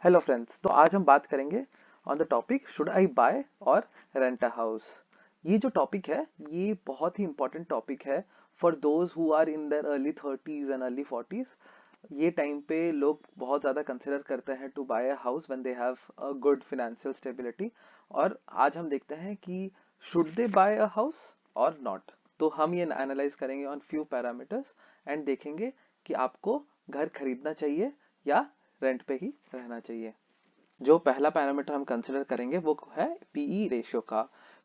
Hello friends, तो आज हम बात करेंगे on the topic should I buy or rent a house. ये जो टॉपिक है ये बहुत ही इंपॉर्टेंट टॉपिक है for those who are in their early 30s and early 40s। ये टाइम पे लोग बहुत ज़्यादा कंसिडर करते हैं to buy a house when they have a good financial stability. और आज हम देखते हैं कि should they buy a house or not. तो हम ये एनालाइज करेंगे ऑन फ्यू पैरामीटर्स एंड देखेंगे कि आपको घर खरीदना चाहिए या रेंट पे ही रहना चाहिए। जो पहला पैरामीटर हम कंसिडर करेंगे वो है पीई रेशियो का।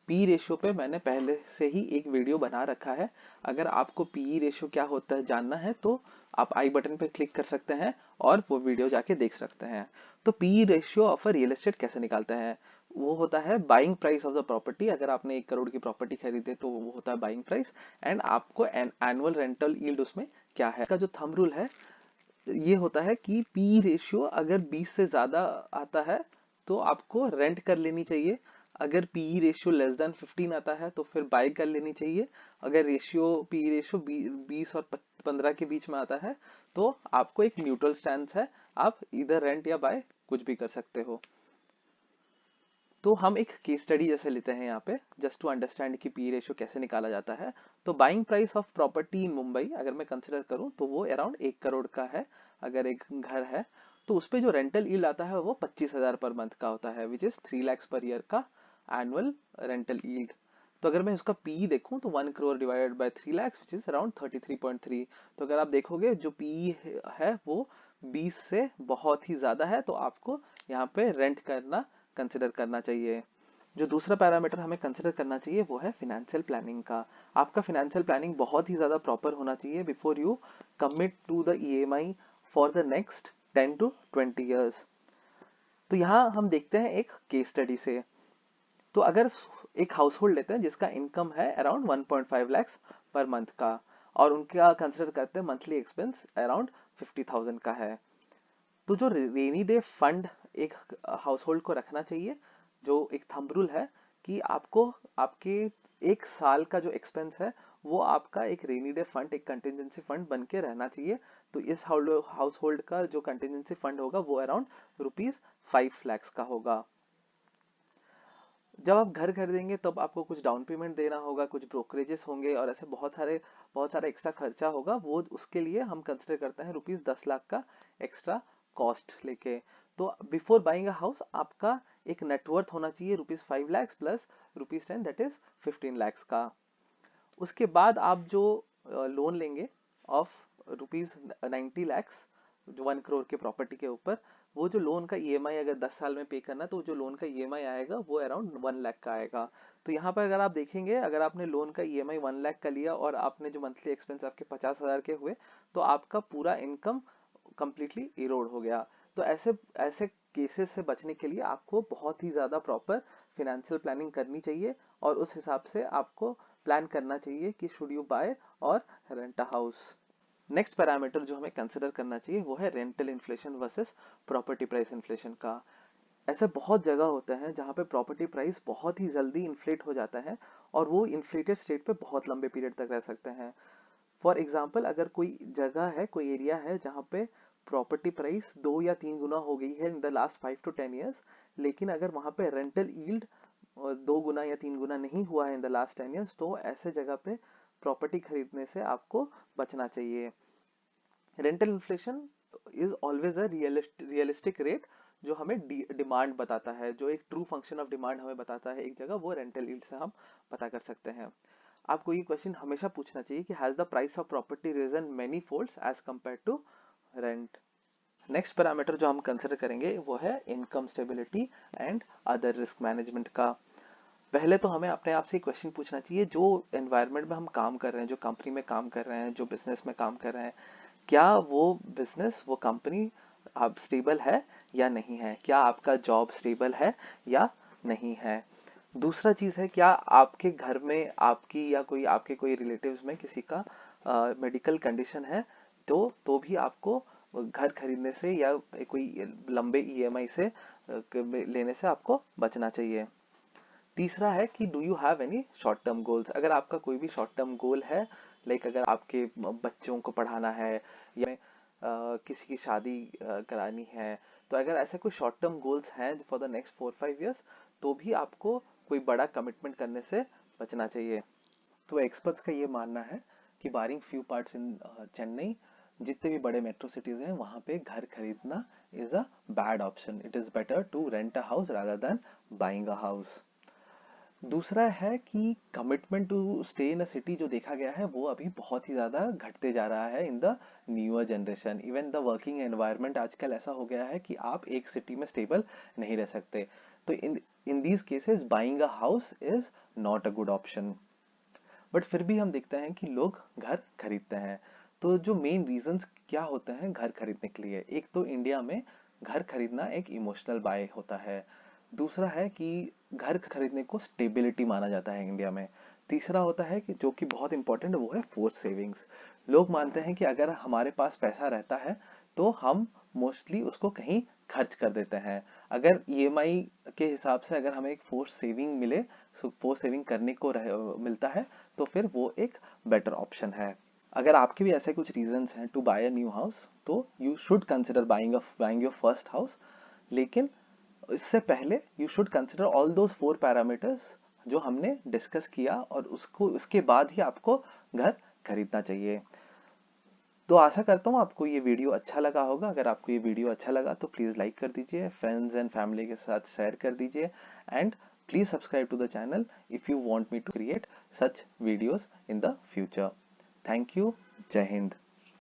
पीई रेशियो पे मैंने पहले से ही एक वीडियो बना रखा है। अगर आपको पीई रेशियो क्या होता है जानना है तो आप आई बटन पे क्लिक कर सकते हैं और वो वीडियो जाके देख सकते हैं। तो PE ratio of a real estate कैसे निकालते हैं? वो होता है buying price of the property. अगर आपने 1 करोड़ की प्रॉपर्टी खरीदे तो वो होता है बाइंग प्राइस, एंड आपको एनुअल रेंटल यील्ड उसमें क्या है। इसका जो थंब रूल है ये होता है कि पी रेशियो अगर 20 से ज्यादा आता है तो आपको रेंट कर लेनी चाहिए। अगर पी रेशियो लेस देन 15 आता है तो फिर बाय कर लेनी चाहिए। अगर पी रेशियो 20 और 15 के बीच में आता है तो आपको एक न्यूट्रल स्टैंस है, आप इधर रेंट या बाय कुछ भी कर सकते हो। तो हम एक केस स्टडी जैसे लेते हैं यहाँ पे जस्ट टू अंडरस्टैंड कि पी रेशियो कैसे निकाला जाता है। तो buying price of property in Mumbai अगर मैं कंसिडर करूँ तो वो अराउंड 1 करोड़ का है। अगर एक घर है तो उस पे जो रेंटल यील्ड आता है वो 25,000 पर मंथ का होता है, which is 3 lakhs per year का एनुअल रेंटल यील्ड। तो अगर मैं इसका पी देखूं तो 1 crore divided by 3 lakhs which is around 33.3। तो अगर आप देखोगे जो पी है वो 20 से बहुत ही ज्यादा है, तो आपको यहाँ पे रेंट करना कंसिडर करना चाहिए। जो दूसरा पैरामीटर हमें कंसिडर करना चाहिए वो है फिनेंशियल प्लानिंग का। आपका फिनेंशियल प्लानिंग बहुत ही ज्यादा प्रॉपर होना चाहिए before you commit to the EMI for the next 10 to 20 years. तो यहाँ हम देखते हैं एक केस स्टडी से। तो अगर एक हाउस होल्ड लेते हैं जिसका इनकम है अराउंड 1.5 lakhs पर मंथ का, और उनका कंसिडर करते हैं मंथली एक्सपेंस अराउंड 50,000 का है, तो जो रेनी डे फंड एक हाउस होल्ड को रखना चाहिए, जो एक थंब रूल है कि आपको आपके 1 साल का जो एक्सपेंस है वो आपका एक रेनी डे फंड, एक कंटिजेंसी फंड बन के रहना चाहिए। तो इस हाउस होल्ड का जो कंटिजेंसी फंड होगा वो अराउंड ₹5 lakhs का होगा। जब आप घर खरीदेंगे तब आपको कुछ डाउन पेमेंट देना होगा, कुछ ब्रोकरेजेस होंगे और ऐसे बहुत सारे एक्स्ट्रा खर्चा होगा। वो उसके लिए हम कंसिडर करते हैं ₹10 लाख का एक्स्ट्रा कॉस्ट लेके। तो बिफोर बाइंग अ हाउस आपका एक नेटवर्थ होना चाहिए ₹5 lakhs plus ₹10 that is 15 lakhs का। उसके बाद आप जो लोन लेंगे ऑफ ₹90 lakhs, जो 1 करोड़ के प्रॉपर्टी के ऊपर, वो जो लोन का ईएमआई अगर 10 साल में पे करना तो जो लोन का ईएमआई आएगा वो अराउंड 1 लाख का आएगा। तो यहाँ पर अगर आप देखेंगे, अगर आपने लोन का ईएमआई 1 लाख का लिया और आपने जो मंथली एक्सपेंस आपके 50,000 के हुए तो आपका पूरा इनकम कंप्लीटली इरोड हो गया। तो ऐसे ऐसे केसेस से बचने के लिए आपको बहुत ही ज्यादा प्रॉपर फिनेंशियल प्लानिंग करनी चाहिए और उस हिसाब से आपको प्लान करना चाहिए कि should you bye or rent a house. Next parameter जो हमें कंसिडर करना चाहिए वो है rental inflation versus property price inflation का। ऐसे बहुत जगह होते हैं जहाँ पे प्रॉपर्टी प्राइस बहुत ही जल्दी इन्फ्लेट हो जाता है और वो इन्फ्लेटेड स्टेट पे बहुत लंबे पीरियड तक रह सकते हैं। फॉर एग्जाम्पल, अगर कोई जगह है, कोई एरिया है जहाँ पे प्रॉपर्टी प्राइस 2 या 3 गुना हो गई है in the last 5 to 10 years, लेकिन अगर वहाँ पे रेंटल यील्ड 2 गुना या 3 गुना नहीं हुआ है इन द लास्ट 10 ईयर्स, तो ऐसे जगह पे प्रॉपर्टी खरीदने से आपको बचना चाहिए। Rental inflation is always a realistic rate जो हमें डिमांड बताता है, जो एक ट्रू फंक्शन ऑफ डिमांड हमें बताता है एक जगह, वो रेंटल यील्ड से हम पता कर सकते हैं। आपको ये क्वेश्चन हमेशा पूछना चाहिए कि has the price of property risen many folds as compare to rent. Next parameter जो हम कंसिडर करेंगे वो है income stability and other risk management का। पहले तो हमें अपने आप से क्वेश्चन पूछना चाहिए, जो एनवायरनमेंट में हम काम कर रहे हैं, जो कंपनी में काम कर रहे हैं, जो बिजनेस में काम कर रहे हैं, क्या वो बिजनेस, वो कंपनी अब स्टेबल है या नहीं है? क्या आपका जॉब स्टेबल है या नहीं है? दूसरा चीज है, क्या आपके घर में आपकी या कोई आपके कोई रिलेटिव्स में किसी का मेडिकल कंडीशन है, तो भी आपको घर खरीदने से या कोई लंबे ईएमआई से लेने से आपको बचना चाहिए। तीसरा है कि do you have any short term goals. अगर आपका कोई भी शॉर्ट टर्म गोल है, लाइक अगर आपके बच्चों को पढ़ाना है या किसी की शादी करानी है, तो अगर ऐसे कोई शॉर्ट टर्म गोल्स हैं फॉर द नेक्स्ट 4-5 ईयर्स, तो भी आपको कोई बड़ा कमिटमेंट करने से बचना चाहिए। तो एक्सपर्ट्स का ये मानना है कि बारिंग फ्यू पार्ट्स इन चेन्नई, जितने भी बड़े मेट्रो सिटीज हैं वहां पे घर खरीदना is a bad option. It is better to rent a house rather than buying a house. दूसरा है कि commitment to stay in a city जो देखा गया है वो अभी बहुत ही ज्यादा घटते जा रहा है in the newer generation. Even the working environment आजकल ऐसा हो गया है कि आप एक सिटी में स्टेबल नहीं रह सकते। तो in in these cases buying a house is not a good option. But फिर भी हम देखते हैं कि लोग घर खरीदते हैं। तो जो मेन रीजंस क्या होते हैं घर खरीदने के लिए, एक तो इंडिया में घर खरीदना एक इमोशनल बाय होता है। दूसरा है कि घर खरीदने को स्टेबिलिटी माना जाता है इंडिया में। तीसरा होता है कि जो कि बहुत इंपॉर्टेंट है वो है फोर्स सेविंग्स। लोग मानते हैं कि अगर हमारे पास पैसा रहता है तो हम मोस्टली उसको कहीं खर्च कर देते हैं। अगर ईएमआई के हिसाब से अगर हमें एक फोर्स सेविंग मिले, फोर्स सेविंग करने को मिलता है, तो फिर वो एक बेटर ऑप्शन है। अगर आपके भी ऐसे कुछ रीजंस हैं to buy a new house, तो you should consider buying your first house. लेकिन इससे पहले you should consider all those 4 parameters जो हमने डिस्कस किया, और उसको उसके बाद ही आपको घर खरीदना चाहिए। तो आशा करता हूँ आपको ये वीडियो अच्छा लगा होगा। अगर आपको ये वीडियो अच्छा लगा तो प्लीज़ लाइक कर दीजिए, फ्रेंड्स एंड फैमिली के साथ शेयर कर दीजिए, and please subscribe to the channel if you want me to create such videos in the future. Thank you. Jai Hind.